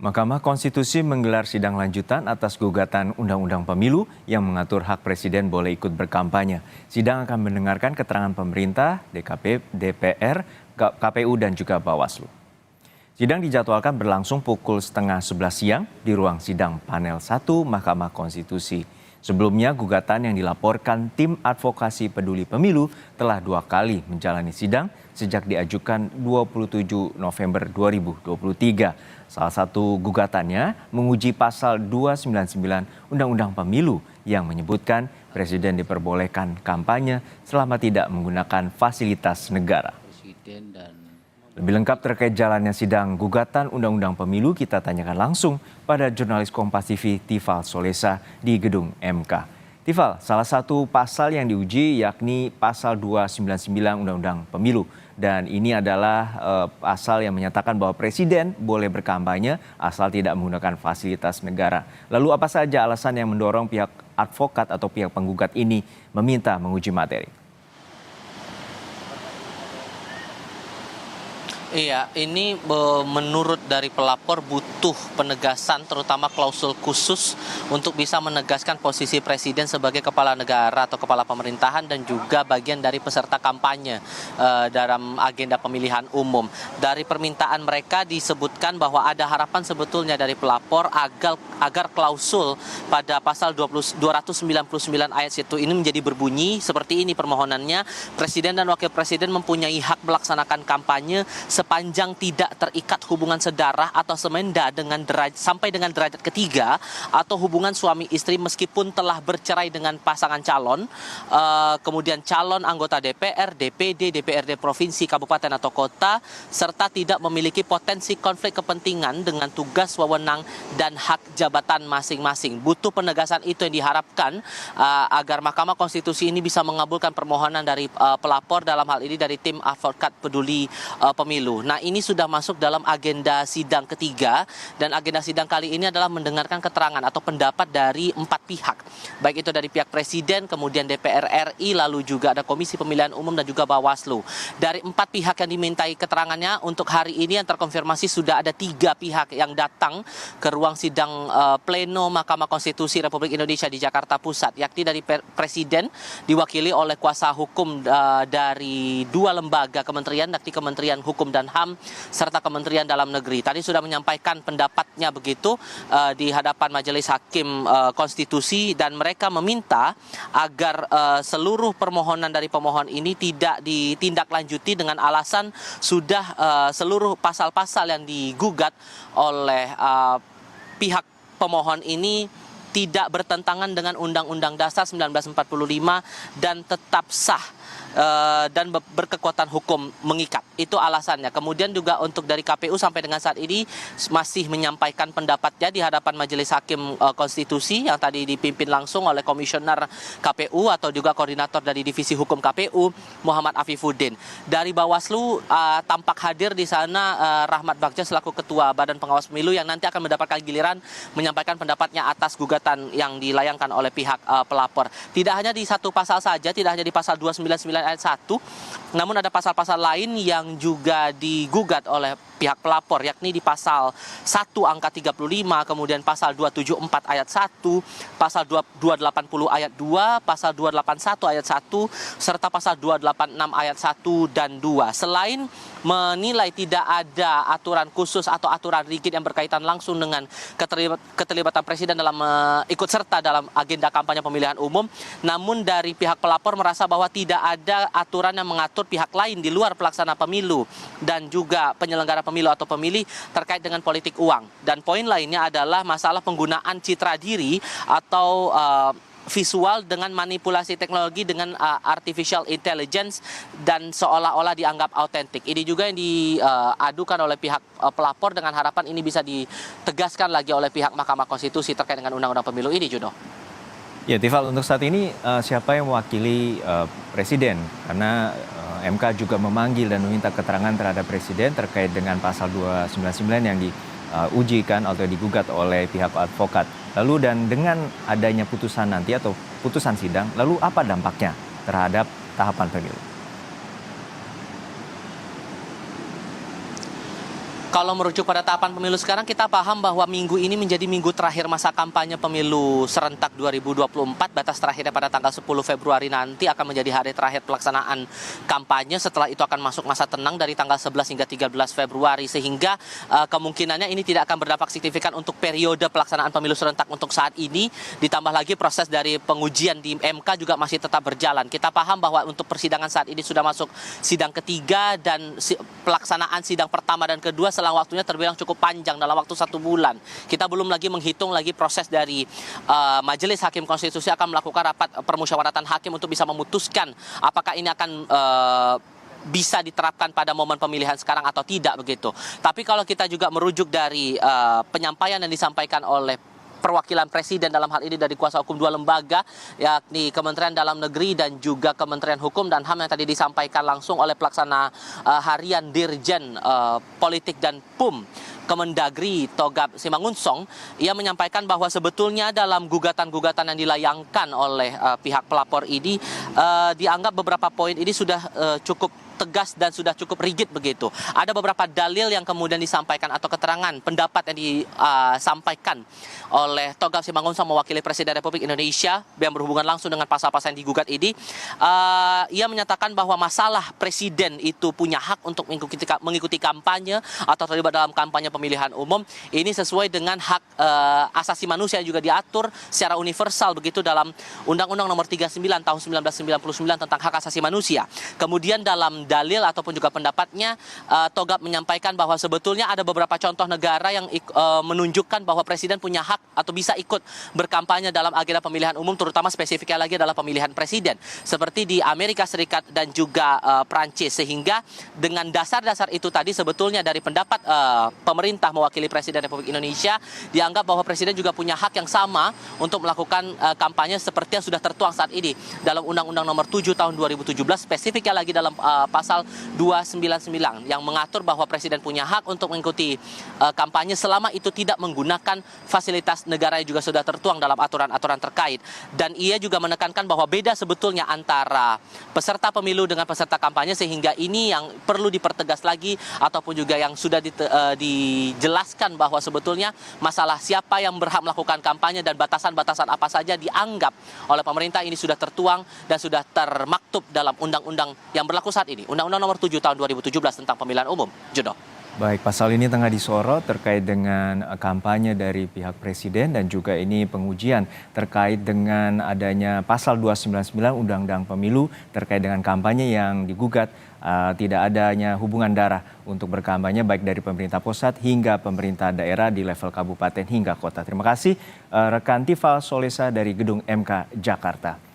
Mahkamah Konstitusi menggelar sidang lanjutan atas gugatan Undang-Undang Pemilu yang mengatur hak Presiden boleh ikut berkampanye. Sidang akan mendengarkan keterangan pemerintah, DKP, DPR, KPU, dan juga Bawaslu. Sidang dijadwalkan berlangsung pukul setengah 11 siang di ruang sidang panel 1 Mahkamah Konstitusi. Sebelumnya, gugatan yang dilaporkan tim advokasi peduli pemilu telah 2 kali menjalani sidang sejak diajukan 27 November 2023. Salah satu gugatannya menguji pasal 299 Undang-Undang Pemilu yang menyebutkan Presiden diperbolehkan kampanye selama tidak menggunakan fasilitas negara. Lebih lengkap terkait jalannya sidang gugatan Undang-Undang Pemilu kita tanyakan langsung pada jurnalis Kompas TV Tifal Solesa di gedung MK. Tifal, salah satu pasal yang diuji yakni pasal 299 Undang-Undang Pemilu. Dan ini adalah pasal yang menyatakan bahwa Presiden boleh berkampanye asal tidak menggunakan fasilitas negara. Lalu apa saja alasan yang mendorong pihak advokat atau pihak penggugat ini meminta menguji materi? Iya, ini menurut dari pelapor butuh penegasan terutama klausul khusus untuk bisa menegaskan posisi Presiden sebagai kepala negara atau kepala pemerintahan dan juga bagian dari peserta kampanye dalam agenda pemilihan umum. Dari permintaan mereka disebutkan bahwa ada harapan sebetulnya dari pelapor agar klausul pada pasal 299 ayat 1 ini menjadi berbunyi seperti ini permohonannya. Presiden dan Wakil Presiden mempunyai hak melaksanakan kampanye sepanjang tidak terikat hubungan sedarah atau semenda sampai dengan derajat ketiga atau hubungan suami istri meskipun telah bercerai dengan pasangan calon, kemudian calon anggota DPR, DPD, DPRD provinsi, kabupaten atau kota, serta tidak memiliki potensi konflik kepentingan dengan tugas, wewenang, dan hak jabatan masing-masing. Butuh penegasan itu yang diharapkan agar Mahkamah Konstitusi ini bisa mengabulkan permohonan dari pelapor dalam hal ini dari tim advokat peduli pemilu. Nah, ini sudah masuk dalam agenda sidang ketiga dan agenda sidang kali ini adalah mendengarkan keterangan atau pendapat dari 4 pihak. Baik itu dari pihak Presiden, kemudian DPR RI, lalu juga ada Komisi Pemilihan Umum dan juga Bawaslu. Dari 4 pihak yang dimintai keterangannya untuk hari ini yang terkonfirmasi sudah ada 3 pihak yang datang ke ruang sidang pleno Mahkamah Konstitusi Republik Indonesia di Jakarta Pusat, yakni dari Presiden diwakili oleh kuasa hukum dari 2 lembaga kementerian, yakni Kementerian Hukum dan HAM serta Kementerian Dalam Negeri. Tadi sudah menyampaikan pendapatnya begitu di hadapan Majelis Hakim Konstitusi dan mereka meminta agar seluruh permohonan dari pemohon ini tidak ditindaklanjuti dengan alasan sudah seluruh pasal-pasal yang digugat oleh pihak pemohon ini tidak bertentangan dengan Undang-Undang Dasar 1945 dan tetap sah dan berkekuatan hukum mengikat. Itu alasannya. Kemudian juga untuk dari KPU sampai dengan saat ini masih menyampaikan pendapatnya di hadapan Majelis Hakim Konstitusi yang tadi dipimpin langsung oleh Komisioner KPU atau juga koordinator dari Divisi Hukum KPU Muhammad Afifuddin. Dari Bawaslu tampak hadir di sana Rahmat Bagja selaku Ketua Badan Pengawas Pemilu yang nanti akan mendapatkan giliran menyampaikan pendapatnya atas gugatan yang dilayangkan oleh pihak pelapor. Tidak hanya di satu pasal saja, tidak hanya di pasal 299 ayat 1, namun ada pasal-pasal lain yang juga digugat oleh pihak pelapor, yakni di pasal 1 angka 35, kemudian pasal 274 ayat 1, pasal 280 ayat 2, pasal 281 ayat 1, serta pasal 286 ayat 1 dan 2. Selain menilai tidak ada aturan khusus atau aturan rigid yang berkaitan langsung dengan keterlibatan Presiden dalam ikut serta dalam agenda kampanye pemilihan umum, namun dari pihak pelapor merasa bahwa tidak ada aturan yang mengatur pihak lain di luar pelaksana pemilu dan juga penyelenggara pemilu atau pemilih terkait dengan politik uang. Dan poin lainnya adalah masalah penggunaan citra diri atau visual dengan manipulasi teknologi dengan artificial intelligence dan seolah-olah dianggap autentik. Ini juga yang diadukan oleh pihak pelapor dengan harapan ini bisa ditegaskan lagi oleh pihak Mahkamah Konstitusi terkait dengan Undang-Undang Pemilu ini, Juno. Ya, Tifal, untuk saat ini siapa yang mewakili Presiden? Karena MK juga memanggil dan meminta keterangan terhadap Presiden terkait dengan pasal 299 yang diujikan atau digugat oleh pihak advokat. Lalu dan dengan adanya putusan nanti atau putusan sidang, lalu apa dampaknya terhadap tahapan pemilu? Kalau merujuk pada tahapan pemilu sekarang, kita paham bahwa minggu ini menjadi minggu terakhir masa kampanye pemilu serentak 2024. Batas terakhirnya pada tanggal 10 Februari nanti akan menjadi hari terakhir pelaksanaan kampanye. Setelah itu akan masuk masa tenang dari tanggal 11 hingga 13 Februari. Sehingga kemungkinannya ini tidak akan berdampak signifikan untuk periode pelaksanaan pemilu serentak untuk saat ini. Ditambah lagi proses dari pengujian di MK juga masih tetap berjalan. Kita paham bahwa untuk persidangan saat ini sudah masuk sidang ketiga dan pelaksanaan sidang pertama dan kedua selang waktunya terbilang cukup panjang dalam waktu 1 bulan. Kita belum lagi menghitung lagi proses dari Majelis Hakim Konstitusi akan melakukan rapat permusyawaratan hakim untuk bisa memutuskan apakah ini akan bisa diterapkan pada momen pemilihan sekarang atau tidak begitu. Tapi kalau kita juga merujuk dari penyampaian yang disampaikan oleh perwakilan presiden dalam hal ini dari kuasa hukum 2 lembaga, yakni Kementerian Dalam Negeri dan juga Kementerian Hukum dan HAM yang tadi disampaikan langsung oleh pelaksana harian Dirjen Politik dan PUM Kemendagri Togab Simangunsong. Ia menyampaikan bahwa sebetulnya dalam gugatan-gugatan yang dilayangkan oleh pihak pelapor ini dianggap beberapa poin ini sudah cukup tegas dan sudah cukup rigid begitu. Ada beberapa dalil yang kemudian disampaikan atau keterangan pendapat yang disampaikan oleh Togab Simangunsong mewakili Presiden Republik Indonesia yang berhubungan langsung dengan pasal-pasal yang digugat ini. Ia menyatakan bahwa masalah presiden itu punya hak untuk mengikuti kampanye atau terlibat dalam kampanye pemilihan umum ini sesuai dengan hak asasi manusia yang juga diatur secara universal begitu dalam Undang-Undang Nomor 39 Tahun 1999 tentang hak asasi manusia. Kemudian dalam dalil ataupun juga pendapatnya, Togab menyampaikan bahwa sebetulnya ada beberapa contoh negara yang menunjukkan bahwa presiden punya hak atau bisa ikut berkampanye dalam agenda pemilihan umum, terutama spesifiknya lagi adalah pemilihan presiden, seperti di Amerika Serikat dan juga Prancis. Sehingga dengan dasar-dasar itu tadi sebetulnya dari pendapat pemerintah mewakili Presiden Republik Indonesia, dianggap bahwa presiden juga punya hak yang sama untuk melakukan kampanye seperti yang sudah tertuang saat ini dalam Undang-Undang Nomor 7 Tahun 2017, spesifiknya lagi dalam pasal 299 yang mengatur bahwa presiden punya hak untuk mengikuti kampanye selama itu tidak menggunakan fasilitas negara yang juga sudah tertuang dalam aturan-aturan terkait. Dan ia juga menekankan bahwa beda sebetulnya antara peserta pemilu dengan peserta kampanye, sehingga ini yang perlu dipertegas lagi ataupun juga yang sudah dijelaskan bahwa sebetulnya masalah siapa yang berhak melakukan kampanye dan batasan-batasan apa saja dianggap oleh pemerintah ini sudah tertuang dan sudah termaktub dalam undang-undang yang berlaku saat ini, Undang-Undang Nomor 7 Tahun 2017 tentang pemilihan umum. Judo. Baik, pasal ini tengah disorot terkait dengan kampanye dari pihak presiden dan juga ini pengujian terkait dengan adanya pasal 299 Undang-Undang Pemilu terkait dengan kampanye yang digugat tidak adanya hubungan darah untuk berkampanye baik dari pemerintah pusat hingga pemerintah daerah di level kabupaten hingga kota. Terima kasih rekan Tifal Solesa dari Gedung MK Jakarta.